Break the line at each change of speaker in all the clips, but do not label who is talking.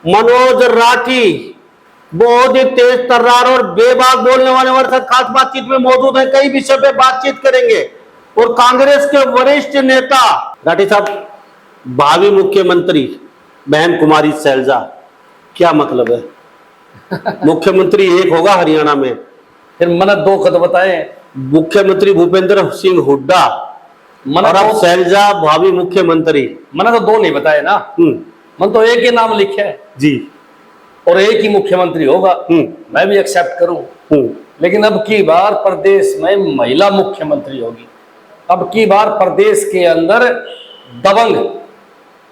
मनोज राठी बहुत ही तेज तर्रार और बेबाक बोलने वाले हमारे साथ खास बातचीत में मौजूद है। कई विषय पे बातचीत करेंगे। और कांग्रेस के वरिष्ठ नेता राठी साहब, भावी मुख्यमंत्री बहन कुमारी सैलजा, क्या मतलब है? मुख्यमंत्री एक होगा हरियाणा में,
फिर मैंने दो कद बताए।
मुख्यमंत्री भूपेंद्र सिंह हुड्डा और अब सैलजा भावी मुख्यमंत्री।
मैंने तो दो नहीं बताए ना, मन तो एक ही नाम लिखे है
जी,
और एक ही मुख्यमंत्री होगा। मैं भी एक्सेप्ट करूं, लेकिन अब की बार प्रदेश में महिला मुख्यमंत्री होगी। अब की बार प्रदेश के अंदर दबंग,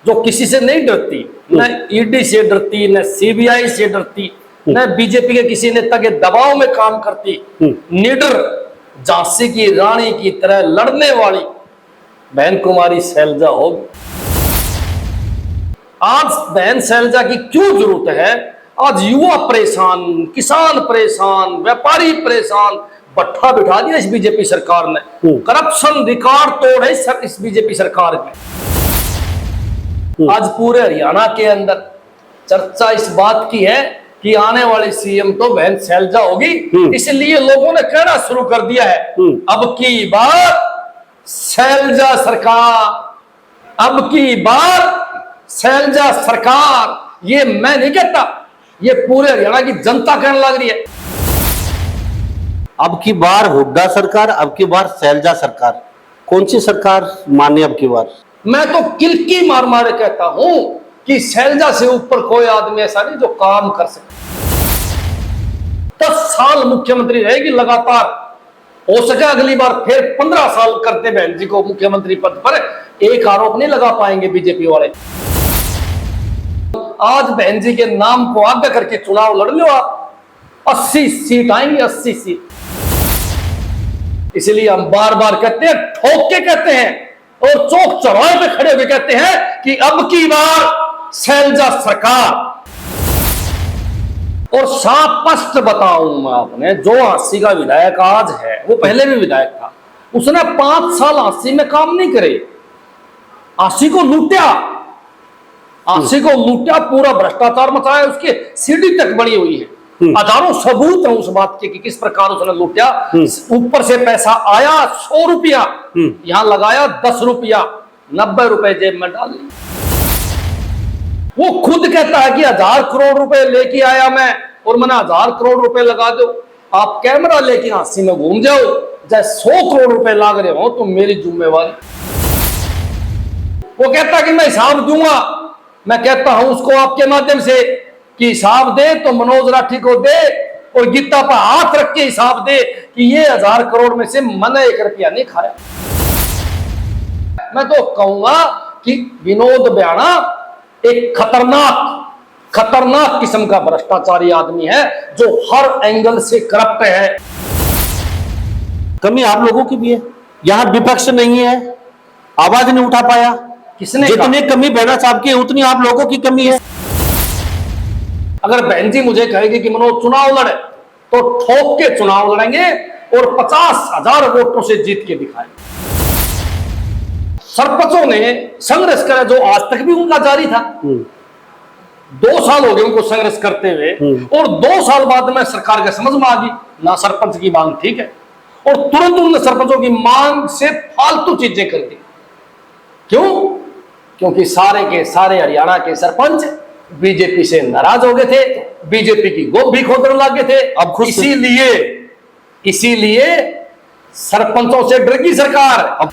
जो किसी से नहीं डरती, न ईडी से डरती, न सीबीआई से डरती, न बीजेपी के किसी नेता के दबाव में काम करती, निडर झांसी की रानी की तरह लड़ने वाली बहन कुमारी सैलजा होगी। आज बहन सैलजा की क्यों जरूरत है? आज युवा परेशान, किसान परेशान, व्यापारी परेशान, भट्ठा बिठा दिया इस बीजेपी सरकार ने। करप्शन रिकॉर्ड तोड़ है इस बीजेपी सरकार में। आज पूरे हरियाणा के अंदर चर्चा इस बात की है कि आने वाली सीएम तो बहन सैलजा होगी, इसलिए लोगों ने कहना शुरू कर दिया है, अब की बार सैलजा सरकार, अब की बार सैलजा सरकार। ये मैं नहीं कहता, ये पूरे हरियाणा की जनता कहने लग रही है।
अब की बार हुड्डा सरकार, अब की बार सैलजा सरकार। कौन सी सरकार माने अब की बार?
मैं तो किलकी मार मारे कहता हूं कि सैलजा से ऊपर कोई आदमी ऐसा नहीं जो काम कर सके। 10 साल मुख्यमंत्री रहेगी लगातार, हो सके अगली बार फिर 15 साल करते बहन जी को मुख्यमंत्री पद पर। एक आरोप नहीं लगा पाएंगे बीजेपी वाले। आज बहन जी के नाम को आगे करके चुनाव लड़ लो आप, 80 सीट आएंगी, 80 सीट। इसलिए हम बार बार कहते हैं, ठोक के कहते हैं और चौक चौराहे पे खड़े हुए कहते हैं कि अब की बार सैलजा सरकार। और स्पष्ट बताऊं मैं आपने, जो हांसी का विधायक आज है वो पहले भी विधायक था। उसने 5 साल हांसी में काम नहीं करे, हांसी को लूटा, हांसी को लूटा, पूरा भ्रष्टाचार मचाया, उसकी सीढ़ी तक बनी हुई है। हजारों सबूत है उस बात के कि किस प्रकार उसने लूटा। ऊपर से पैसा आया 100 रुपया, यहां लगाया 10 रुपया, 90 रुपए जेब में डाल ली। वो खुद कहता है कि 1000 करोड़ रुपए लेके आया मैं, और मैंने 1000 करोड़ रुपए लगा दो। आप कैमरा लेके हांसी में घूम जाओ, चाहे 100 करोड़ रुपए लाग रहे हो तो मेरी जिम्मेवारी। वो कहता है कि मैं हिसाब दूंगा। मैं कहता हूं उसको आपके माध्यम से कि हिसाब दे तो मनोज राठी को दे, और गीता पर हाथ रख के हिसाब दे कि ये 1000 करोड़ में से मैंने 1 रुपया नहीं खाया। मैं तो कहूंगा कि विनोद ब्याणा एक खतरनाक किस्म का भ्रष्टाचारी आदमी है, जो हर एंगल से करप्ट है।
कमी आप लोगों की भी है, यहां विपक्ष नहीं है, आवाज नहीं उठा पाया।
किसने?
जितनी कमी बेड़ा साहब की है उतनी आप लोगों की कमी है।
अगर बहन जी मुझे कहेगी कि मनोज चुनाव लड़े, तो ठोक के चुनाव लड़ेंगे और 50,000 वोटों से जीत के दिखाएंगे। सरपंचों ने संघर्ष करा जो आज तक भी उनका जारी था। 2 साल हो गए उनको संघर्ष करते हुए, और 2 साल बाद में सरकार के समझ में आ गई ना सरपंच की मांग ठीक है, और तुरंत उन्होंने सरपंचों की मांग से फालतू चीजें कर दी। क्यों? क्योंकि सारे के सारे हरियाणा के सरपंच बीजेपी से नाराज हो गए थे, बीजेपी की गोद भी खोदने लगे थे। अब इसीलिए सरपंचों से डर गई सरकार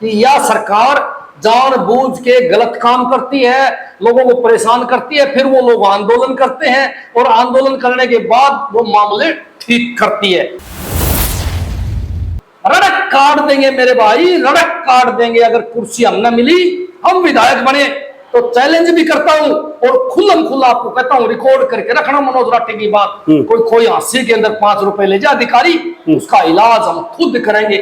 कि यह सरकार जानबूझ के गलत काम करती है, लोगों को परेशान करती है, फिर वो लोग आंदोलन करते हैं, और आंदोलन करने के बाद वो मामले ठीक करती है। रड़क काट देंगे मेरे भाई, रड़क काट देंगे। अगर कुर्सी हमने मिली, हम विधायक बने, तो चैलेंज भी करता हूं और खुल्लम खुल्ला आपको कहता हूं, रिकॉर्ड करके रखना मनोज राठी की बात। कोई हांसी के अंदर 5 रुपए ले जा अधिकारी, उसका इलाज हम खुद करेंगे।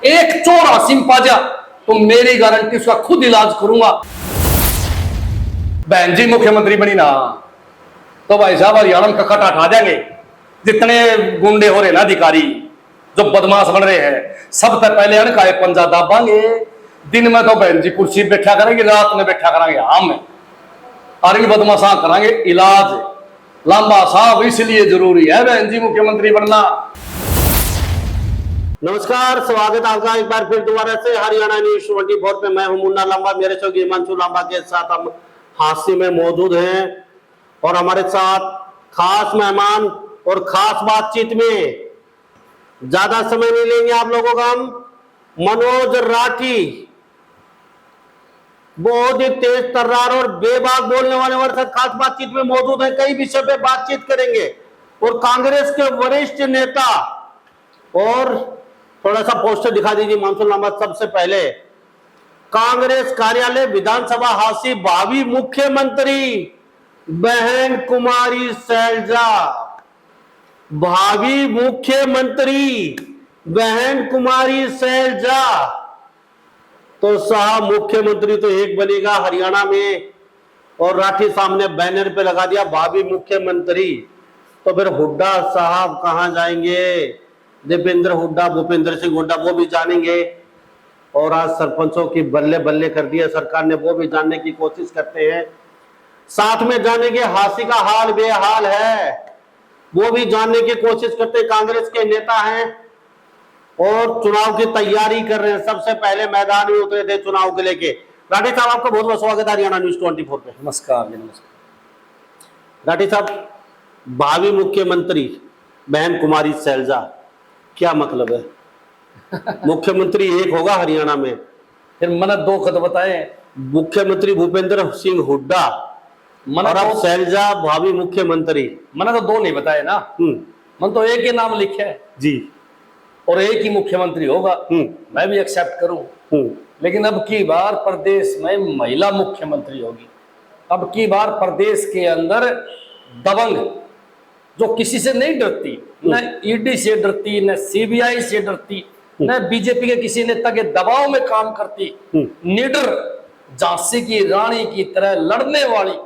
एक चोर हांसी में पा जा तो मेरी गारंटी उसका खुद इलाज करूंगा। बहन जी मुख्यमंत्री बनी ना, तो भाई साहब हरियाणा में कखट हटा देंगे। जितने गुंडे हो रहे ना अधिकारी, जो बदमाश बन रहे हैं, सबसे पहले अनका पंजा दाबांगे। दिन में तो बहन जी कुर्सी बैठा करेंगे, रात में बैठा करेंगे हम। और इन बदमाशा करांगे इलाज। लंबा साहब इसलिए जरूरी है बहन जी मुख्यमंत्री बनना।
नमस्कार, स्वागत है आपका एक बार फिर दोबारा से हरियाणा न्यूज 24 पे। मैं हूं मुन्ना लांबा, मेरे सहयोगी हिमांशु लांबा के साथ हम हास्य में मौजूद हैं और हमारे साथ खास मेहमान और खास बातचीत में ज्यादा समय नहीं लेंगे आप लोगों का। हम मनोज राठी, बहुत ही तेज तर्रार और बेबाक बोलने वाले हमारे साथ खास बातचीत में मौजूद है। कई विषय पे बातचीत करेंगे और कांग्रेस के वरिष्ठ नेता, और थोड़ा सा पोस्टर दिखा दीजिए हिमांशु लांबा। सबसे पहले कांग्रेस कार्यालय विधानसभा हाउसी भावी मुख्यमंत्री बहन कुमारी सैलजा, भावी मुख्यमंत्री बहन कुमारी सैलजा। तो साहब मुख्यमंत्री तो एक बनेगा हरियाणा में, और राठी साहब ने बैनर पे लगा दिया भावी मुख्यमंत्री। तो फिर हुड्डा साहब कहां जाएंगे? दीपेंद्र हुड्डा, भूपेंद्र सिंह हुड्डा, वो भी जानेंगे। और आज सरपंचों की बल्ले बल्ले कर दिया सरकार ने, वो भी जानने की कोशिश करते हैं। साथ में जानेंगे हासी का हाल बेहाल है, वो भी जानने की कोशिश करते हैं। कांग्रेस के नेता हैं और चुनाव की तैयारी कर रहे हैं। सबसे पहले मैदान में उतरे थे चुनाव के लेके। राठी साहब, आपका बहुत बहुत स्वागत है हरियाणा न्यूज 24 पे।
नमस्कार जी, नमस्कार।
राठी साहब, भावी मुख्यमंत्री बहन कुमारी सैलजा, क्या मतलब है? मुख्यमंत्री एक होगा हरियाणा में,
फिर मैंने दो खत बताए।
मुख्यमंत्री भूपेंद्र सिंह हुड्डा और अब सैलजा भावी मुख्यमंत्री।
मैंने तो दो नहीं बताए ना, मैंने तो एक ही नाम लिखा है
जी,
और एक ही मुख्यमंत्री होगा। मैं भी एक्सेप्ट करूं, लेकिन अब की बार प्रदेश में महिला मुख्यमंत्री होगी। अब की बार प्रदेश के अंदर दबंग, जो किसी से नहीं डरती, न ईडी से डरती, न सीबीआई से डरती, न बीजेपी के किसी नेता के दबाव में काम करती, निडर झांसी की रानी की तरह लड़ने वाली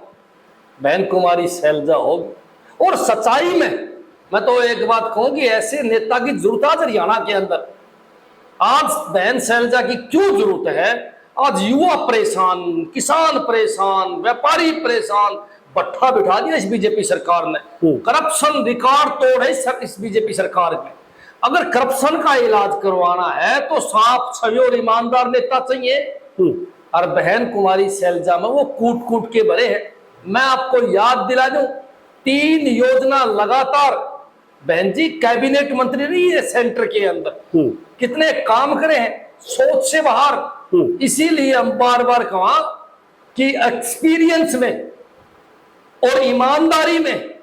बहन कुमारी सैलजा होगी। और सच्चाई में मैं तो एक बात कहूं कि ऐसे नेता की जरूरत आज हरियाणा के अंदर। आज बहन सैलजा की क्यों जरूरत है? आज युवा परेशान, किसान परेशान, व्यापारी परेशान, भट्ठा बिठा दिया इस बीजेपी सरकार ने। करप्शन रिकॉर्ड तोड़ है इस बीजेपी सरकार में। अगर करप्शन का इलाज करवाना है तो साफ छवि और ईमानदार नेता चाहिए, और बहन कुमारी सैलजा में वो कूट कूट के भरे हैं। मैं आपको याद दिला दूं, 3 योजना लगातार बहन जी कैबिनेट मंत्री रही है सेंटर के अंदर। कितने काम करे हैं सोच से बाहर। इसीलिए हम बार बार कहा कि एक्सपीरियंस में और ईमानदारी में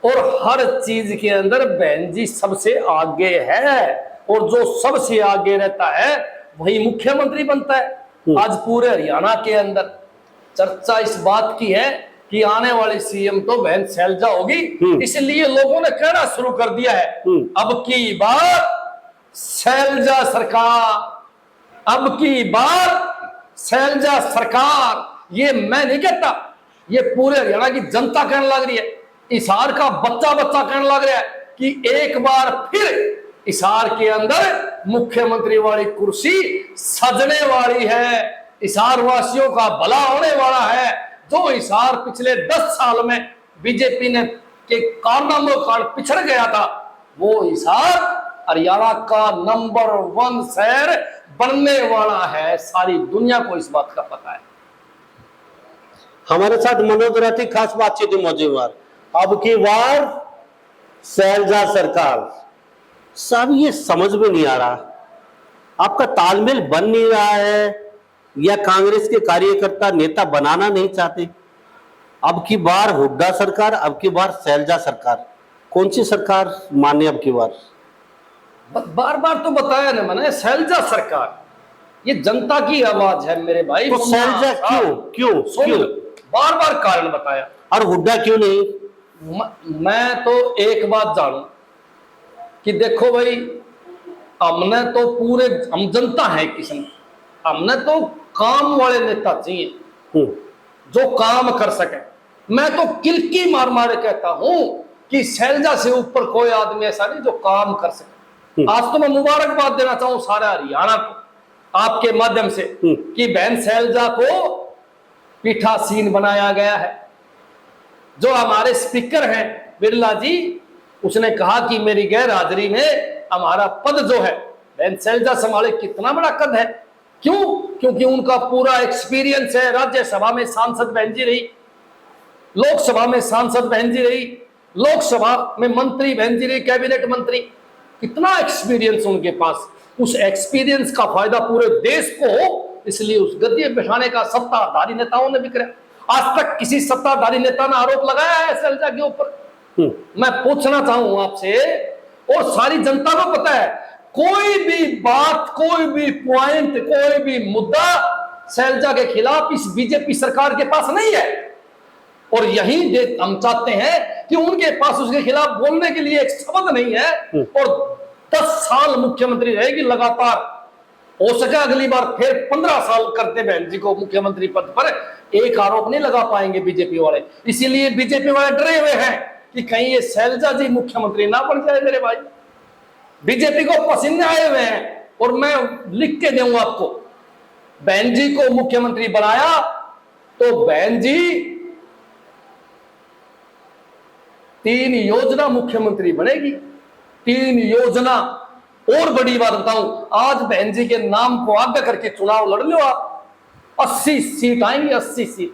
और हर चीज के अंदर बहन जी सबसे आगे है, और जो सबसे आगे रहता है वही मुख्यमंत्री बनता है। आज पूरे हरियाणा के अंदर चर्चा इस बात की है कि आने वाली सीएम तो बहन सैलजा होगी। इसलिए लोगों ने कहना शुरू कर दिया है, अब की बार सैलजा सरकार, अब की बार सैलजा सरकार। ये मैं नहीं कहता, ये पूरे हरियाणा की जनता कहने लग रही है। हिसार का बच्चा बच्चा कहने लग रहा है कि एक बार फिर हिसार के अंदर मुख्यमंत्री वाली कुर्सी सजने वाली है। हिसार वासियों का भला होने वाला है। जो हिसार पिछले 10 साल में बीजेपी ने के कारनामों के कारण पिछड़ गया था, वो हिसार हरियाणा का नंबर 1 शहर बनने वाला है। सारी दुनिया को इस बात का पता है।
हमारे साथ मनोज राठी खास बातचीत में मौजूद। अब की बार सैलजा सरकार। साहब, ये समझ में नहीं आ रहा, आपका तालमेल बन नहीं रहा है या कांग्रेस के कार्यकर्ता नेता बनाना नहीं चाहते? अब की बार हुड्डा सरकार, अब की बार सैलजा सरकार, कौन सी सरकार माने अब की बार?
बार बार तो बताया ना मैंने, सैलजा सरकार। ये जनता की आवाज है मेरे भाई।
तो सैलजा क्यों क्यों क्यों?
बार बार कारण बताया।
और हुड्डा क्यों नहीं?
मैं तो एक बात जानू कि देखो भाई, हमने तो पूरे, हम जनता है किसी, हमने तो काम वाले नेता चाहिए जो काम कर सके। मैं तो किलकी मार मार कहता हूं कि सैलजा से ऊपर कोई आदमी ऐसा नहीं जो काम कर सके। आज तो मैं मुबारकबाद देना चाहूं सारे हरियाणा को आपके माध्यम से कि बहन सैलजा को पीठासीन बनाया गया है। जो हमारे स्पीकर हैं बिरला जी, उसने कहा कि मेरी गैर हाजिरी में हमारा पद जो है बहन शैलजा संभाले। कितना बड़ा कद है। क्यों? क्योंकि उनका पूरा एक्सपीरियंस है। राज्यसभा में सांसद बहन जी रही, लोकसभा में सांसद बहन जी रही, लोकसभा में मंत्री बहन जी रही, कैबिनेट मंत्री। कितना एक्सपीरियंस उनके पास। उस एक्सपीरियंस का फायदा पूरे देश को हो, इसलिए उस गद्दी पे बिठाने का सत्ताधारी नेताओं ने भी किया। आज तक किसी सत्ताधारी नेता ने आरोप लगाया है शैलजा के ऊपर? मैं पूछना चाहूं आपसे, और सारी जनता को पता है, कोई भी बात, कोई भी पॉइंट, कोई भी मुद्दा शैलजा के खिलाफ इस बीजेपी सरकार के पास नहीं है। और यही हम चाहते हैं कि उनके पास उसके खिलाफ बोलने के लिए एक शब्द नहीं है। और 10 साल मुख्यमंत्री रहेगी लगातार। हो सके अगली बार फिर 15 साल करते बहन जी को मुख्यमंत्री पद पर। एक आरोप नहीं लगा पाएंगे बीजेपी वाले। इसीलिए बीजेपी वाले डरे हुए हैं कि कहीं ये शैलजा जी मुख्यमंत्री ना बन जाए। मेरे भाई, बीजेपी को पसीने आए हुए हैं। और मैं लिख के दूंगा आपको, बहन जी को मुख्यमंत्री बनाया तो बहन जी 3 योजना मुख्यमंत्री बनेगी। 3 योजना। और बड़ी बात बताऊं, आज बहन जी के नाम को आगे करके चुनाव लड़ लो आप, 80 सीट आएंगी। 80 सीट।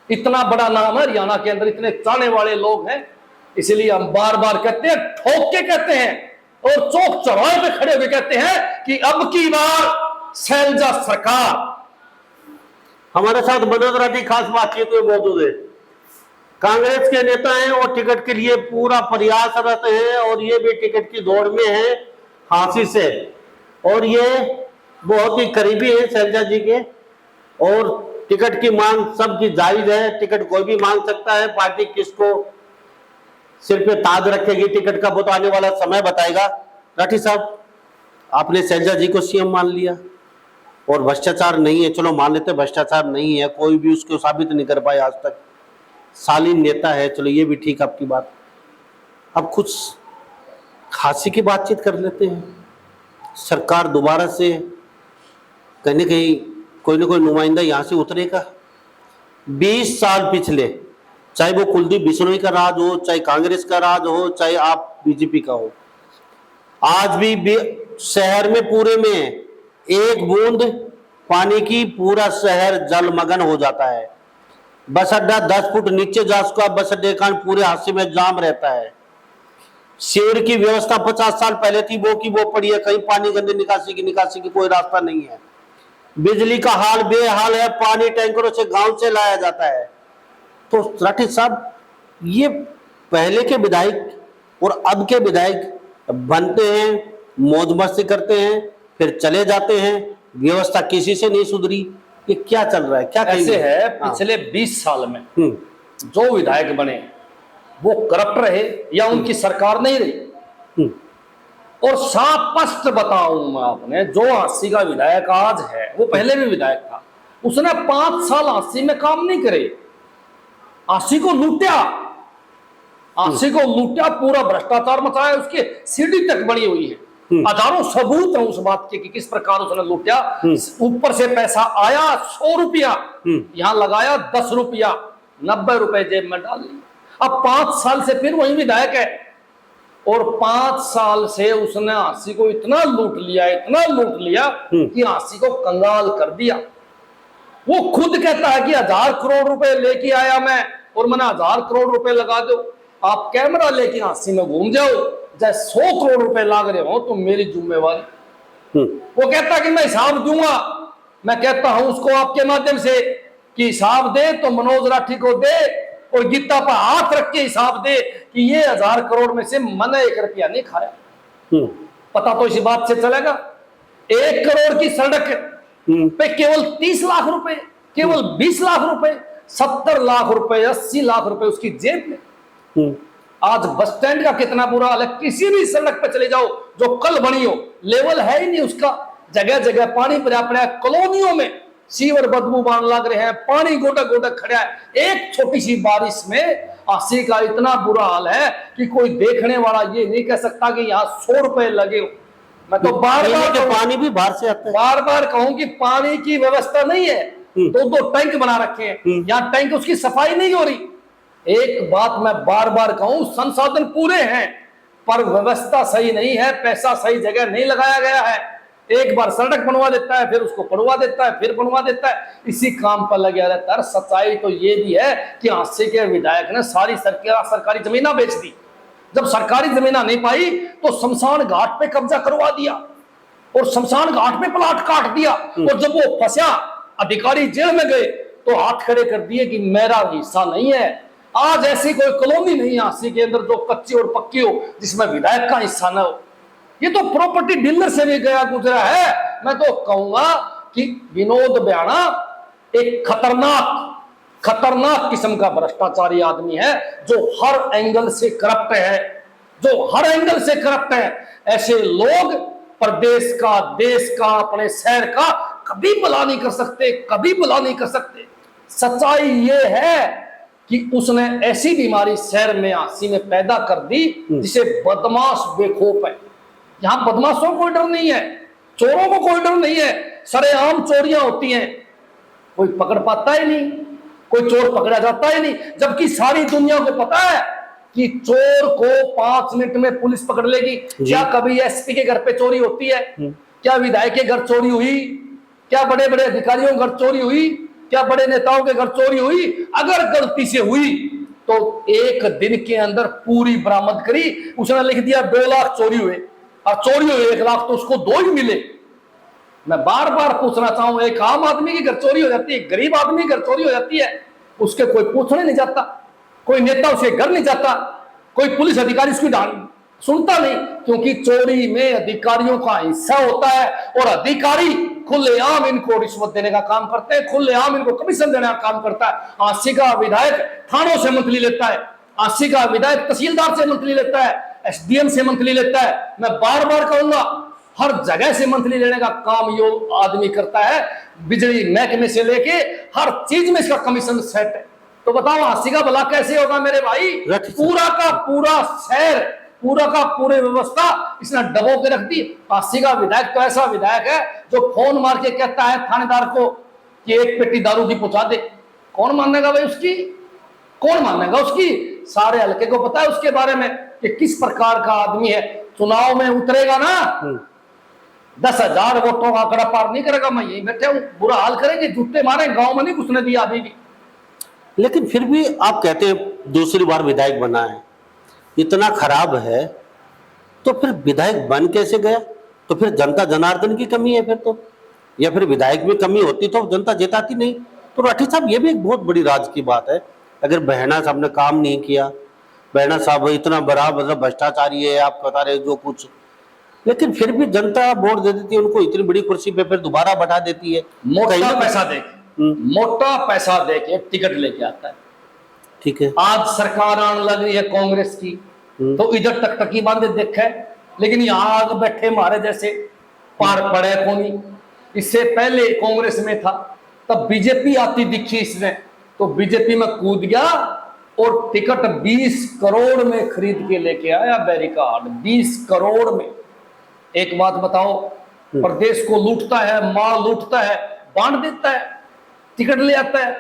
इतना बड़ा नाम है हरियाणा के अंदर, इतने चाहने वाले लोग हैं। इसलिए हम बार बार कहते हैं, ठोक के कहते हैं और चौक चौराहे पे खड़े हुए कहते हैं कि अब की बार शैलजा सरकार।
हमारे साथ मनोज राठी खास बातचीत में मौजूद है। कांग्रेस के नेता हैं और टिकट के लिए पूरा प्रयासरत हैं, और ये भी टिकट की दौड़ में है फांसी से। और ये बहुत ही करीबी है शैलजा जी के। और टिकट की मांग सबकी जायज है। टिकट कोई भी मांग सकता है। पार्टी किसको सिर पे ताज रखेगी टिकट का, वो तो आने वाला समय बताएगा। राठी साहब, आपने शैलजा जी को सीएम मान लिया और भ्रष्टाचार नहीं है, चलो मान लेते भ्रष्टाचार नहीं है, कोई भी उसको साबित नहीं कर पाया आज तक। शालीन नेता है, चलो ये भी ठीक आपकी बात। अब कुछ खांसी की बातचीत कर लेते हैं। सरकार दोबारा से कहीं ना कहीं कोई ना कोई नुमाइंदा यहाँ से उतरेगा। 20 साल पिछले, चाहे वो कुलदीप बिश्नोई का राज हो, चाहे कांग्रेस का राज हो, चाहे आप बीजेपी का हो, आज भी शहर में पूरे में एक बूंद पानी की पूरा शहर जलमग्न हो जाता है। बस अड्डा 10 फुट नीचे जा चुका। बस अड्डे का पूरे हादसे में जाम रहता है। सीवर की व्यवस्था 50 साल पहले थी, वो की वो पड़ी है। कहीं पानी गंदे निकासी की कोई रास्ता नहीं है। बिजली का हाल बेहाल है। पानी टैंकरों से गांव से लाया जाता है। तो राठी साहब, ये पहले के विधायक और अब के विधायक बनते हैं, मौज मस्ती करते हैं, फिर चले जाते हैं, व्यवस्था किसी से नहीं सुधरी। ये क्या चल रहा है? क्या
ऐसे है, पिछले 20 साल में जो विधायक बने वो करप्ट रहे या उनकी सरकार नहीं रही। और साफ स्पष्ट बताऊं मैं आपने, जो हांसी का विधायक आज है वो पहले भी विधायक था। उसने 5 साल हांसी में काम नहीं करे। हांसी को लूटा, हांसी को लूटा, पूरा भ्रष्टाचार मचाया। उसकी सीढ़ी तक बनी हुई है। हजारों सबूत है उस बात के कि किस प्रकार उसने लूटा। ऊपर से पैसा आया 100 रुपया, यहां लगाया 10 रुपया, 90 रुपए जेब में डाल ली। अब 5 साल से फिर वही विधायक है। और 5 साल से उसने हांसी को इतना लूट लिया कि हांसी को कंगाल कर दिया। वो खुद कहता है कि 1000 करोड़ रुपए लेके आया मैं, और मैंने 1000 करोड़ रुपए लगा दो। आप कैमरा लेके हांसी में घूम जाओ, चाहे 100 करोड़ रुपए लाग रहे हो तो मेरी जिम्मेवारी। वो कहता कि मैं हिसाब दूंगा। मैं कहता हूं उसको आपके माध्यम से कि हिसाब दे तो मनोज राठी को दे, और गीता पर हाथ रख के हिसाब दे कि ये 1000 करोड़ में से मैंने 1 रुपया नहीं खाया। पता तो इसी बात से चलेगा। 1 करोड़ की सड़क पे केवल 30 लाख रुपए, केवल 20 लाख रुपए, 70 लाख रुपए, 80 लाख रुपए उसकी जेब में। आज बस स्टैंड का कितना बुरा हाल है। किसी भी सड़क पे चले जाओ जो कल बनी हो, लेवल है ही नहीं उसका। जगह जगह पानी भरा पड़ा है। कॉलोनियों में सीवर बदबूबान लग रहे हैं, पानी गोटक गोटक खड़ा है। एक छोटी सी बारिश में हांसी का इतना बुरा हाल है कि कोई देखने वाला ये नहीं कह सकता कि यहाँ 100 रुपए लगे हो। मैं तो बार बार
पानी भी बाहर से आता है।
बार बार कहूं कि पानी की व्यवस्था नहीं है। दो दो टैंक बना रखे हैं, यहाँ टैंक उसकी सफाई नहीं हो रही। एक बात मैं बार बार कहूं, संसाधन पूरे हैं पर व्यवस्था सही नहीं है, पैसा सही जगह नहीं लगाया गया है। एक बार सड़क बनवा देता है, फिर उसको बनवा देता है, फिर बनवा देता है, इसी काम पर लगा रहता है। सच्चाई तो ये भी है कि हांसी के विधायक ने सारी सरकारी जमीना बेच दी। जब सरकारी जमीना नहीं पाई तो शमशान घाट पे कब्जा करवा दिया और शमशान घाट पे प्लाट काट दिया। और जब वो फंसा, अधिकारी जेल में गए तो हाथ खड़े कर दिए कि मेरा हिस्सा नहीं है। आज ऐसी कोई कॉलोनी नहीं है हांसी के अंदर जो कच्ची और पक्की हो जिसमें विधायक का हिस्सा न हो। ये तो प्रॉपर्टी डीलर से भी गया गुजरा है। मैं तो कहूंगा कि विनोद ब्याणा एक खतरनाक किस्म का भ्रष्टाचारी आदमी है, जो हर एंगल से करप्ट है, ऐसे लोग प्रदेश का, देश का, अपने शहर का कभी भला नहीं कर सकते। सच्चाई ये है कि उसने ऐसी बीमारी शहर में हांसी में पैदा कर दी जिसे बदमाश बेखौफ है। यहां बदमाशों को कोई डर नहीं है, चोरों को कोई डर नहीं है। सरेआम चोरियां होती हैं, कोई पकड़ पाता ही नहीं, कोई चोर पकड़ा जाता ही नहीं। जबकि सारी दुनिया को पता है कि चोर को 5 मिनट में पुलिस पकड़ लेगी। क्या कभी एसपी के घर पे चोरी होती है? क्या विधायक के घर चोरी हुई? क्या बड़े बड़े अधिकारियों के घर चोरी हुई? क्या बड़े नेताओं के घर चोरी हुई? अगर गलती से हुई तो एक दिन के अंदर पूरी बरामद करी। उसने लिख दिया 2 लाख चोरी हुए, और चोरी हुए 1 लाख तो उसको 2 ही मिले। मैं बार बार पूछना चाहूं, एक आम आदमी की घर चोरी हो जाती है, गरीब आदमी की घर चोरी हो जाती है, उसके कोई पूछने नहीं जाता, कोई नेता उसके घर नहीं जाता, कोई पुलिस अधिकारी उसकी डांट सुनता नहीं, क्योंकि चोरी में अधिकारियों का हिस्सा होता है। और अधिकारी खुलेआम इनको रिश्वत देने का काम करते हैं, खुलेआम इनको कमीशन देने का काम करता है। हांसी का विधायक थानों से मंथली लेता है, हांसी का विधायक तहसीलदार से मंथली लेता है, एसडीएम से मंथली लेता है। मैं बार बार कहूंगा, हर जगह से मंथली लेने का काम ये आदमी करता है। बिजली महकमे से लेके हर चीज में इसका कमीशन सेट है। तो बताओ हांसी का भला कैसे होगा मेरे भाई? पूरा का पूरा शहर, पूरा का पूरे व्यवस्था इसने डबो के रख दी। हांसी का विधायक तो ऐसा विधायक है जो फोन मार के कहता है थानेदार को कि 1 पेटी दारू की पहुंचा दे। कौन मानेगा भाई उसकी? कौन मानेगा उसकी? सारे हल्के को पता है उसके बारे में कि किस प्रकार का आदमी है। चुनाव में उतरेगा ना, 10,000 वोटों का आंकड़ा पार नहीं करेगा। मैं यही बैठे हूं, बुरा हाल करेंगे, जूते मारे, गांव में नहीं घुसने दिया अभी भी।
लेकिन फिर भी आप कहते हैं दूसरी बार विधायक बना है, इतना खराब है, तो फिर विधायक बन कैसे गया? तो फिर जनता जनार्दन की कमी है फिर तो, या फिर विधायक में कमी होती तो जनता जिताती नहीं। तो राठी साहब, ये भी एक बहुत बड़ी राज की बात है। अगर बहना साहब ने काम नहीं किया, बहना साहब इतना बड़ा मतलब भ्रष्टाचारी है, आप बता रहे जो कुछ, लेकिन फिर भी जनता वोट दे देती है उनको, इतनी बड़ी कुर्सी पे फिर दोबारा बैठा देती है।
मोटा पैसा दे के टिकट लेके आता है।
ठीक है,
आज सरकार आने लग रही है कांग्रेस की, तो इधर टकटकी बांधे देखे, लेकिन यहाँ आग बैठे मारे जैसे पार पड़े कोनी। इससे पहले कांग्रेस में था, तब बीजेपी आती दिखी इसने, तो बीजेपी में कूद गया और टिकट 20 करोड़ में खरीद के लेके आया बैरिकाड, 20 करोड़ में। एक बात बताओ, प्रदेश को लूटता है, माल लूटता है, बांट देता है, टिकट ले आता है।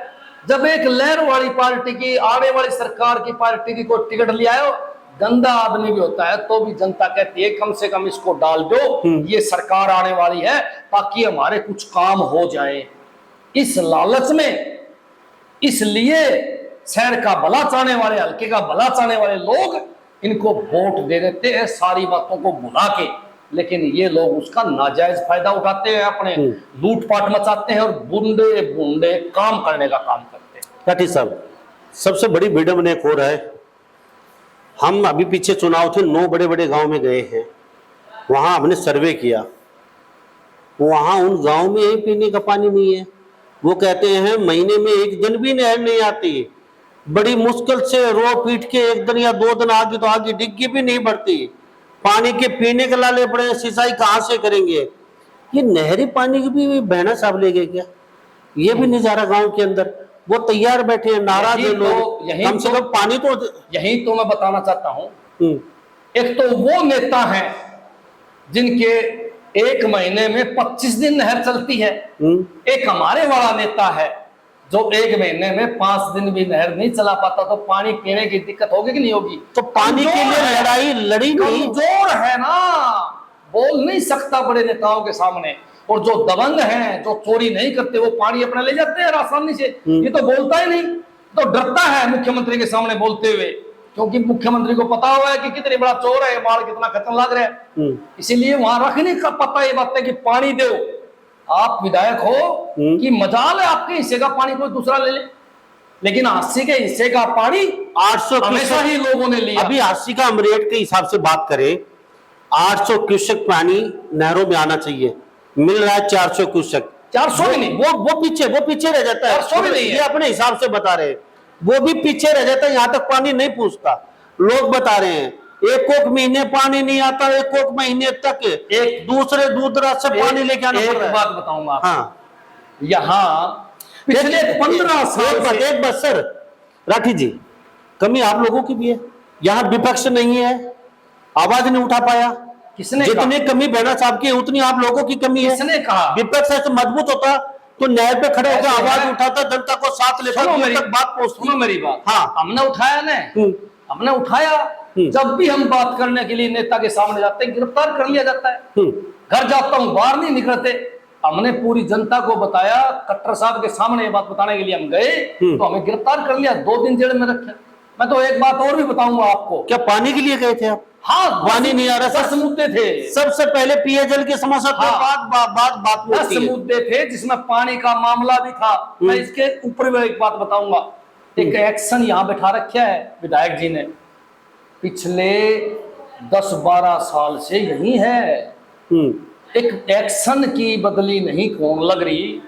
जब एक लहर वाली पार्टी की, आने वाली सरकार की पार्टी की कोई टिकट ले आयो, गंदा आदमी भी होता है तो भी जनता कहती है कम से कम इसको डाल दो, ये सरकार आने वाली है ताकि हमारे कुछ काम हो जाए। इस लालच में, इसलिए शहर का भला चाहने वाले, हल्के का भला चाहने वाले लोग इनको वोट दे देते हैं सारी बातों को भुला के। लेकिन ये लोग उसका नाजायज फायदा उठाते हैं, अपने लूटपाट मचाते हैं और बुंडे बुंडे काम करने का काम करते हैं।
राठी साहब, सबसे बड़ी विडंबना एक और है, हम अभी पीछे चुनाव थे, 9 बड़े बड़े गांव में गए हैं, वहां हमने सर्वे किया, वहां उन गांव में ही पीने का पानी नहीं है। वो कहते हैं महीने में 1 दिन भी नहर नहीं आती, बड़ी मुश्किल से रो पीट के 1 दिन या 2 दिन आगे तो आगे डिग्गी भी नहीं भरती, पानी के पीने के लाले पड़े, सिंचाई कहाँ से करेंगे? ये नहरी पानी की भी बहना साहब ले गए क्या? ये भी नहीं जा रहा गाँव के अंदर, वो तैयार बैठे हैं, नाराज है लोग, कम से कम पानी तो।
यही तो मैं बताना चाहता हूं, एक तो वो नेता हैं जिनके एक महीने में 25 दिन नहर चलती है। एक हमारे वाला नेता है जो एक महीने में 5 दिन भी नहर नहीं चला पाता, तो पानी पीने की दिक्कत होगी कि नहीं होगी?
तो पानी के लिए लड़ाई लड़ी नहीं।
कमजोर है ना, बोल नहीं सकता बड़े नेताओं के सामने। और जो दबंग हैं, जो चोरी नहीं करते, वो पानी अपना ले जाते हैं आसानी से। ये तो बोलता ही नहीं, तो डरता है मुख्यमंत्री के सामने बोलते हुए, क्योंकि मुख्यमंत्री को पता हुआ है कि कितने बड़ा चोर है, माल कितना खतरनाक रहा है। इसीलिए वहां रखने का पता ये बात है कि पानी दो। आप विधायक हो कि मजाल है आपके हिस्से का पानी कोई दूसरा ले ले, लेकिन अस्सी के हिस्से का पानी
800
हमेशा ही लोगों ने लिया।
अभी 80 का हम रेट के हिसाब से बात करें, 800 क्यूसेक पानी नहरों में आना चाहिए, मिल रहा है 400 क्यूसेक।
400 भी नहीं,
वो पीछे रह जाता है।
400 भी नहीं है।
ये अपने हिसाब से बता रहे हैं, वो भी पीछे रह जाता है, यहाँ तक पानी नहीं पूछता। लोग बता रहे हैं एक महीने पानी नहीं आता, एक महीने तक एक दूसरे दूसरा से पानी लेके आना पड़ रहा है।
एक बात बताऊंगा,
हाँ,
यहाँ पिछले 15 साल से
एक बस सर राठी जी, कमी आप लोगों की भी है। यहाँ विपक्ष नहीं है, आवाज नहीं उठा पाया।
किसने
जितनी कमी बेड़ा साहब की है, उतनी आप लोगों की कमी है।
किसने कहा?
विपक्ष ऐसे मजबूत होता तो न्याय पे खड़े होकर आवाज उठाता, जनता को साथ लेता, बात पहुंचती।
सुनो मेरी बात।
हाँ,
हमने उठाया ना, हमने उठाया। जब भी हम बात करने के लिए नेता के सामने जाते हैं, गिरफ्तार कर लिया जाता है। घर जाता हूं, बाहर नहीं निकलते। हमने पूरी जनता को बताया, कट्टर साहब के सामने ये बात बताने के लिए हम गए, तो हमें गिरफ्तार कर लिया, 2 दिन जेल में रखा। मैं तो एक बात और भी बताऊंगा आपको।
क्या पानी के लिए गए थे आप?
हाँ,
पानी नहीं आ रहा,
10 मुद्दे थे।
सबसे पहले पेयजल की समस्या के बात
10 मुद्दे थे जिसमें पानी का मामला भी था। मैं इसके ऊपर भी एक बात बताऊंगा। एक एक्शन यहाँ बैठा रखा है विधायक जी ने, पिछले 10-12 साल से यही है। एक एक्शन की बदली नहीं कौन लग रही,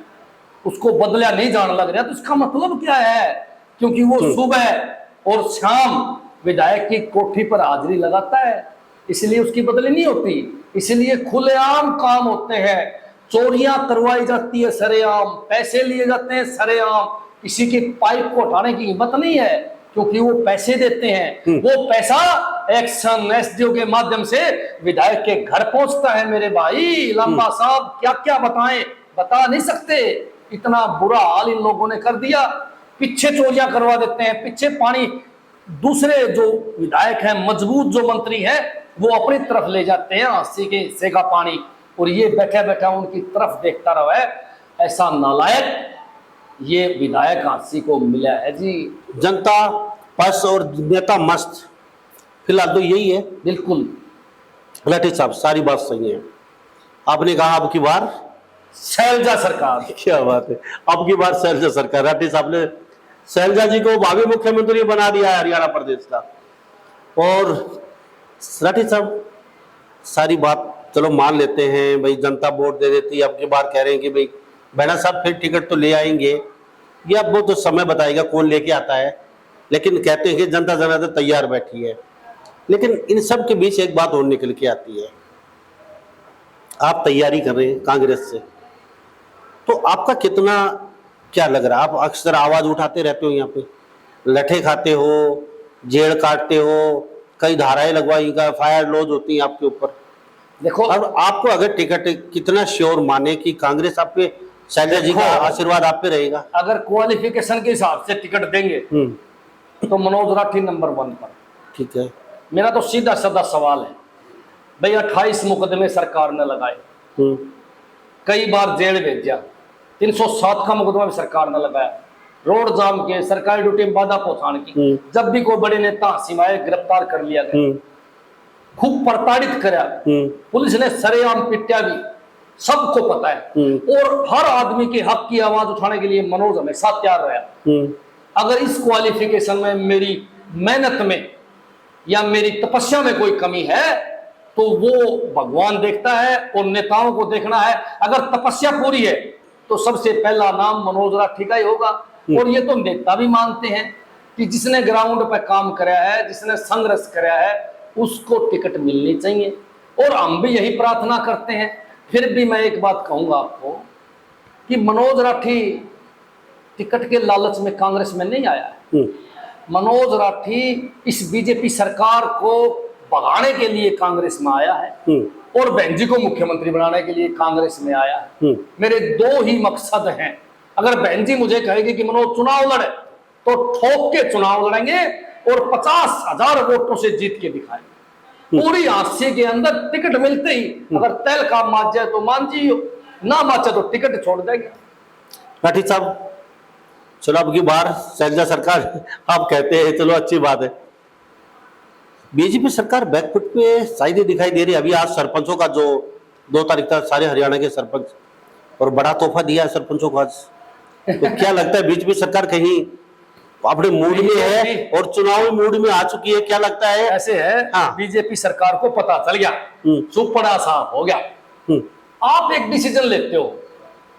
उसको बदला नहीं जान लग रहा, तो इसका मतलब क्या है? क्योंकि वो सुबह और शाम विधायक की कोठी पर हाजिरी लगाता है, इसलिए उसकी बदली नहीं होती। इसलिए खुलेआम काम होते हैं, चोरियां करवाई जाती है सरेआम, पैसे लिए जाते हैं सरेआम। किसी की पाइप को उठाने की हिम्मत नहीं है, क्योंकि वो पैसे देते हैं। वो पैसा एक्शन एसडीओ के माध्यम से विधायक के घर पहुंचता है। मेरे भाई लंबा साहब क्या क्या बताएं, बता नहीं सकते। इतना बुरा हाल इन लोगों ने कर दिया। पीछे चोरियां करवा देते हैं, पीछे पानी दूसरे जो विधायक हैं, मजबूत जो मंत्री हैं, वो अपनी तरफ ले जाते हैं 80 के हिस्से का पानी, और ये बैठा बैठा उनकी तरफ देखता रहा है। ऐसा नालायक ये विधायक 80 को मिला है जी।
जनता पस और नेता मस्त, फिलहाल तो यही है।
बिल्कुल
लाठी साहब, सारी बात सही है। आपने कहा अब की बार
शैलजा सरकार।
क्या बात है, अब की बार शैलजा सरकार। राठी साहब ने शैलजा जी को भावी मुख्यमंत्री बना दिया है हरियाणा प्रदेश का। और राठी साहब, सारी बात चलो मान लेते हैं भाई, जनता वोट दे देती है। अब की बार कह रहे हैं कि भाई बेड़ा साहब फिर टिकट तो ले आएंगे, या वो तो समय बताएगा कौन लेके आता है, लेकिन कहते हैं कि जनता जनार्दन तैयार बैठी है। लेकिन इन सब के बीच एक बात और निकल के आती है, आप तैयारी कर रहे हैं कांग्रेस से, तो आपका कितना क्या लग रहा है? आप अक्सर आवाज उठाते रहते हो, यहाँ पे लठे खाते हो, जेड़ काटते हो, कई धाराएं लगवाई, FIR लॉज होती हैं आपके ऊपर।
देखो,
अब आपको अगर टिकट, कितना श्योर माने कि कांग्रेस आप पे, शैलजा जी का आशीर्वाद आप पे रहेगा?
अगर क्वालिफिकेशन के हिसाब से टिकट देंगे तो मनोज राठी नंबर 1 पर।
ठीक है।
मेरा तो सीधा साधा सवाल है भाई, 28 मुकदमे सरकार ने लगाए, कई बार जेल भेजा, 307 का मुकदमा भी सरकार ने लगाया, रोड जाम के, सरकारी ड्यूटी में बाधा पहुंचाने की, जब भी कोई बड़े नेता हंसी आए गिरफ्तार कर लिया गया, खूब प्रताड़ित करा, पुलिस ने सरेआम पिटा भी, सबको पता है। और हर आदमी के हक की आवाज उठाने के लिए मनोज हमेशा तैयार रहा। अगर इस क्वालिफिकेशन में, मेरी मेहनत में या मेरी तपस्या में कोई कमी है तो वो भगवान देखता है और नेताओं को देखना है। अगर तपस्या पूरी है तो सबसे पहला नाम मनोज राठी का ही होगा। और ये तो नेता भी मानते हैं कि जिसने ग्राउंड पे काम कराया है, जिसने संघर्ष कराया है, उसको टिकट मिलनी चाहिए, और हम भी यही प्रार्थना करते हैं। फिर भी मैं एक बात कहूंगा आपको कि मनोज राठी टिकट के लालच में कांग्रेस में नहीं आया है। मनोज राठी इस बीजेपी सरकार को भगाने के लिए कांग्रेस में आया है। और बहन जी को मुख्यमंत्री बनाने के लिए कांग्रेस में आया है। मेरे दो ही मकसद हैं। अगर बहन जी मुझे कहेगी कि मनोज चुनाव लड़े, तो ठोक के चुनाव लड़ेंगे और 50,000 वोटों से जीत के दिखाएंगे। पूरी हादसे के अंदर टिकट मिलते ही अगर तेल का माच जाए तो मान जी, ना माचे तो टिकट छोड़ देंगे।
राठी साहब, चलो अब की बार शैलजा सरकार आप कहते हैं, चलो अच्छी बात है। बीजेपी सरकार बैकफुट पे शायद ही दिखाई दे रही है। अभी आज सरपंचों का जो 2 तारीख तक सारे हरियाणा के सरपंच, और बड़ा तोहफा दिया है सरपंचों को आज। तो क्या लगता है बीजेपी सरकार कहीं अपने मूड में है और चुनावी मूड में आ चुकी है, क्या लगता है?
ऐसे है,
हाँ।
बीजेपी सरकार को पता चल गया, सुपड़ा साफ हो गया। आप एक डिसीजन लेते हो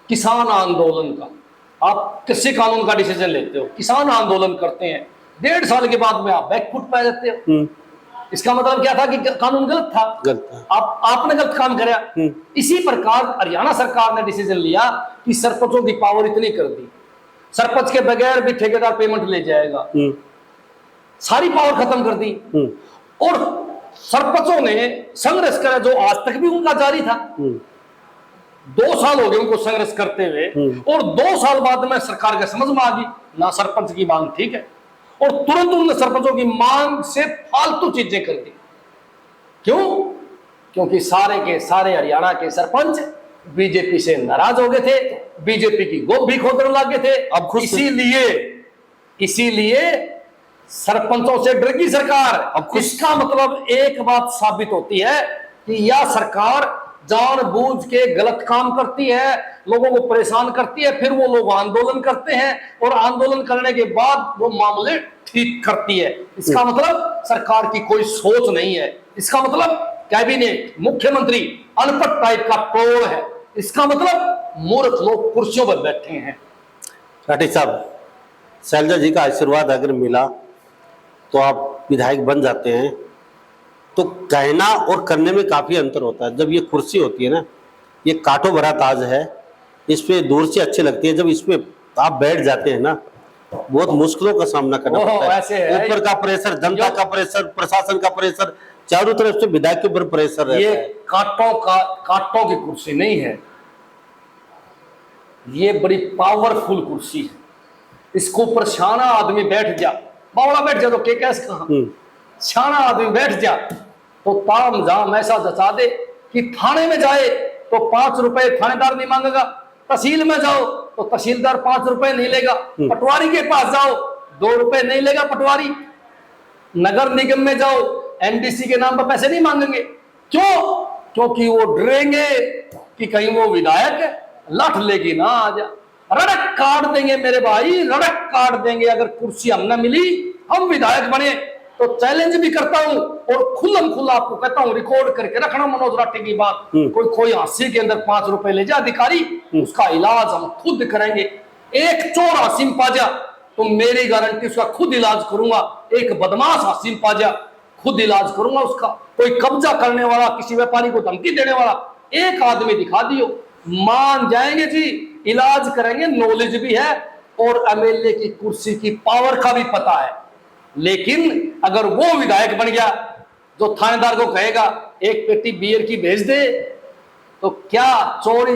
किसान आंदोलन का, आप कृषि कानून का डिसीजन लेते हो, किसान आंदोलन करते हैं, 1.5 साल के बाद में आप बैकफुट पे आ जाते हो। इसका मतलब क्या था कि कानून गलत था, आपने गलत काम कराया। इसी प्रकार हरियाणा सरकार ने डिसीजन लिया कि सरपंचों की पावर इतनी कर दी, सरपंच के बगैर भी ठेकेदार पेमेंट ले जाएगा, सारी पावर खत्म कर दी। और सरपंचों ने संघर्ष करा जो आज तक भी उनका जारी था। 2 साल हो गए उनको संघर्ष करते हुए, और 2 साल बाद में सरकार के समझ में आ गई ना सरपंच की मांग ठीक है, और तुरंत उन्होंने सरपंचों की मांग से फालतू चीजें कर दी। क्यों? क्योंकि सारे के सारे हरियाणा के सरपंच बीजेपी से नाराज हो गए थे, बीजेपी की गोद भी खोदने लगे थे। अब खुद इसीलिए सरपंचों से डर गई सरकार। अब इसका मतलब एक बात साबित होती है कि यह सरकार जानबूझ के गलत काम करती है, लोगों को परेशान करती है, फिर वो लोग आंदोलन करते हैं और आंदोलन करने के बाद वो मामले ठीक करती है। इसका मतलब सरकार की कोई सोच नहीं है। इसका मतलब कैबिनेट, मुख्यमंत्री अनपढ़ टाइप का टोल है। इसका मतलब मूर्ख लोग कुर्सियों पर बैठे हैं।
राठी साहब, शैलजा जी का आशीर्वाद अगर मिला तो आप विधायक बन जाते हैं, तो कहना और करने में काफी अंतर होता है। जब ये कुर्सी होती है ना, ये कांटों भरा ताज है, इस पे दूर से अच्छी लगती है, जब इस पे आप बैठ जाते हैं ना, बहुत मुश्किलों का सामना करना पड़ता है। ऊपर का प्रेशर, जनता का प्रेशर, प्रशासन का प्रेशर, चारों तरफ से विधायक के ऊपर प्रेशर रहता है।
ये कांटों की कुर्सी नहीं है, ये बड़ी पावरफुल कुर्सी है। इसको ऊपर शाना आदमी बैठ जा, बावड़ा बैठ जा तो के कैसे कहा, शाना आदमी बैठ जा तो ताम झाम ऐसा जचा दे कि थाने में जाए तो 5 रुपए थानेदार नहीं मांगेगा, तहसील में जाओ तो तहसीलदार 5 रुपए नहीं लेगा, पटवारी के पास जाओ 2 रुपए नहीं लेगा पटवारी, नगर निगम में जाओ एमडीसी के नाम पर पैसे नहीं मांगेंगे। क्यों? क्योंकि वो डरेंगे कि कहीं वो विधायक लठ लेगी ना आ जा, रड़क काट देंगे मेरे भाई, रड़क काट देंगे। अगर कुर्सी हमने मिली, हम विधायक बने, तो चैलेंज भी करता हूं और खुल्लम खुल्ला आपको कहता हूं, रिकॉर्ड करके रखना मनोज राठी की बात। कोई हांसी के अंदर 5 रुपए ले जा अधिकारी, उसका इलाज हम खुद करेंगे। एक चोर हासिम पाजा तो मेरी गारंटी उसका खुद इलाज करूंगा, एक बदमाश हासिम पाजा खुद इलाज करूंगा उसका। कोई कब्जा करने वाला, किसी व्यापारी को धमकी देने वाला एक आदमी दिखा दियो, मान जाएंगे जी, इलाज करेंगे, नॉलेज भी है और एमएलए की कुर्सी की पावर का भी पता है। लेकिन अगर वो विधायक बन गया जो थानेदार को कहेगा 1 पेटी बियर की भेज दे, तो क्या चोरी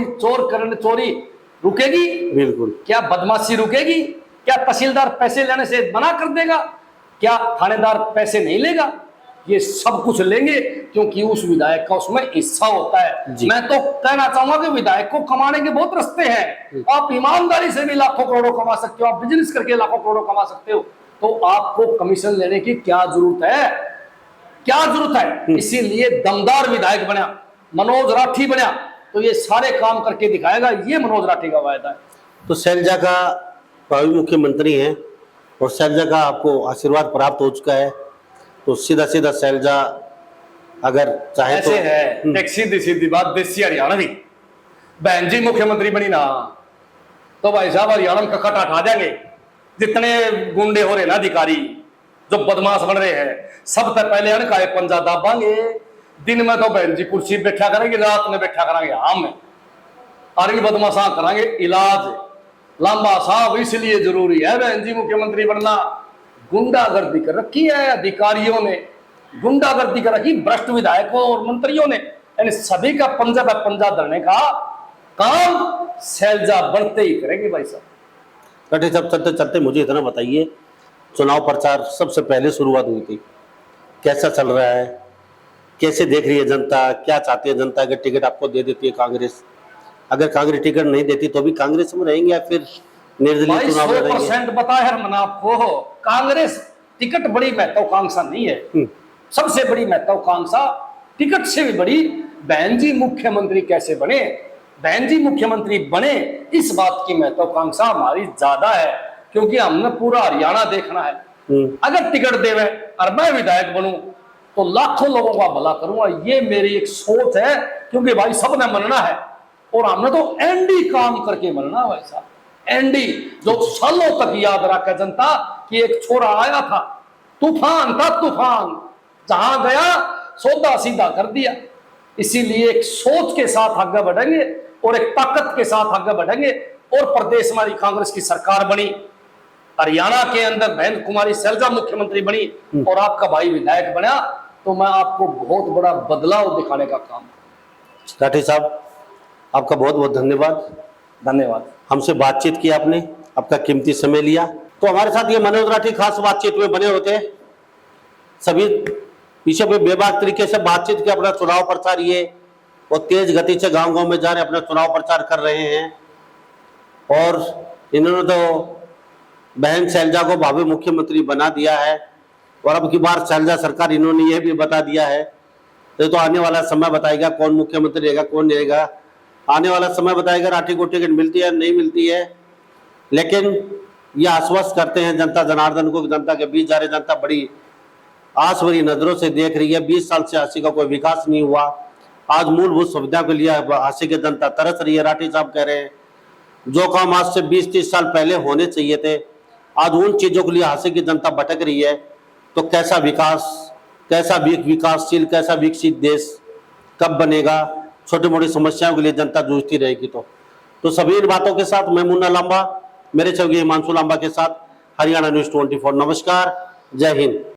रुकेगी? बिल्कुल। क्या बदमाशी रुकेगी? क्या तहसीलदार पैसे लेने से मना कर देगा? क्या थानेदार पैसे नहीं लेगा? ये सब कुछ लेंगे क्योंकि उस विधायक का उसमें हिस्सा होता है। मैं तो कहना चाहूंगा कि विधायक को कमाने के बहुत रास्ते हैं। आप ईमानदारी से भी लाखों करोड़ों कमा सकते हो, आप बिजनेस करके लाखों करोड़ों कमा सकते हो, तो आपको कमीशन लेने की क्या जरूरत है? क्या जरूरत है? इसीलिए दमदार विधायक बना, मनोज राठी बना, तो ये सारे काम करके दिखाएगा। ये मनोज राठी का वायदा है।
तो शैलजा का भावी मुख्यमंत्री है और शैलजा का आपको आशीर्वाद प्राप्त हो चुका है, तो सीधा सीधा शैलजा अगर चाहे
ऐसे
तो
है, एक सीधी सीधी बात देसी हरियाणवी, बहन जी मुख्यमंत्री बनी ना तो भाई साहब हरियाणा में कखट हटा देंगे। जितने गुंडे हो रहे ना अधिकारी जो बदमाश बन रहे हैं, सबसे पहले अनकाए पंजा दाबांगे। दिन में तो बहन जी कुर्सी बैठा करेंगे, रात में बैठा करेंगे हम और बदमाशा करेंगे इलाज। लंबा साहब इसलिए जरूरी है बहन जी मुख्यमंत्री बनना। गुंडागर्दी कर रखी है अधिकारियों ने, गुंडागर्दी कर रखी भ्रष्ट विधायकों और मंत्रियों ने, यानी सभी का पंजा पे पंजा धरने का काम शैलजा बनते ही करेंगे भाई साहब।
राठी साहब, चलते चलते मुझे इतना बताइए, चुनाव प्रचार सबसे पहले शुरुआत हुई थी, कैसा चल रहा है, कैसे देख रही है जनता, क्या चाहती है जनता? अगर टिकट आपको दे देती है कांग्रेस, अगर कांग्रेस टिकट नहीं देती तो भी कांग्रेस में रहेंगे या फिर निर्दलीय
भाई
चुनाव लड़ेंगे?
100% बताया है मैंने आपको, कांग्रेस टिकट बड़ी महत्वाकांक्षा नहीं है। सबसे बड़ी महत्वाकांक्षा टिकट से भी बड़ी बहन जी मुख्यमंत्री कैसे बने, बहन जी मुख्यमंत्री बने, इस बात की महत्वाकांक्षा हमारी ज्यादा है, क्योंकि हमने पूरा हरियाणा देखना है। अगर टिकट देवे और मैं विधायक बनूं तो लाखों लोगों का भला करूंगा, ये मेरी एक सोच है। क्योंकि भाई सबने मनना है और हमने तो एनडी काम करके मनना भाई साहब। एनडी जो सालों तक याद रखे जनता कि एक छोरा आया था, तूफान था तूफान, जहां गया सौदा सीधा कर दिया। इसीलिए एक सोच के साथ आगे बढ़ेंगे और एक ताकत के साथ आगे बढ़ेंगे। और प्रदेश हमारी कांग्रेस की सरकार बनी, हरियाणा के अंदर बहन कुमारी शैलजा मुख्यमंत्री बनी और आपका भाई विधायक बना, तो मैं आपको बहुत बड़ा बदलाव दिखाने का काम।
राठी साहब, आपका बहुत बहुत धन्यवाद।
धन्यवाद।
हमसे बातचीत की आपने, आपका कीमती समय लिया। तो हमारे साथ ये मनोज राठी खास बातचीत में बने होते, सभी विषय पे बेबाक तरीके से बातचीत के अपना चुनाव प्रचार ये और तेज गति से गांव गांव में जा रहे अपना चुनाव प्रचार कर रहे हैं। और इन्होंने तो बहन शैलजा को भावी मुख्यमंत्री बना दिया है और अब की बार शैलजा सरकार इन्होंने ये भी बता दिया है। तो आने वाला समय बताएगा कौन मुख्यमंत्री रहेगा कौन रहेगा, आने वाला समय बताएगा राठी को टिकट मिलती है नहीं मिलती है। लेकिन ये आश्वस्त करते हैं जनता जनार्दन को, जनता के बीच जा रही जनता बड़ी आस भरी नजरों से देख रही है। 20 साल से हांसी का कोई विकास नहीं हुआ, आज मूलभूत सुविधा के लिए हांसी की जनता तरस रही है। राठी साहब कह रहे हैं जो काम आज से 20-30 साल पहले होने चाहिए थे, आज उन चीजों के लिए हांसी की जनता भटक रही है। तो कैसा विकास, कैसा विकासशील, कैसा विकसित देश कब बनेगा? छोटी मोटी समस्याओं के लिए जनता जूझती रहेगी। तो सभी इन बातों के साथ मैं मुन्ना लांबा, मेरे सहयोगी हिमांशु लांबा के साथ हरियाणा न्यूज़ 24। नमस्कार, जय हिंद।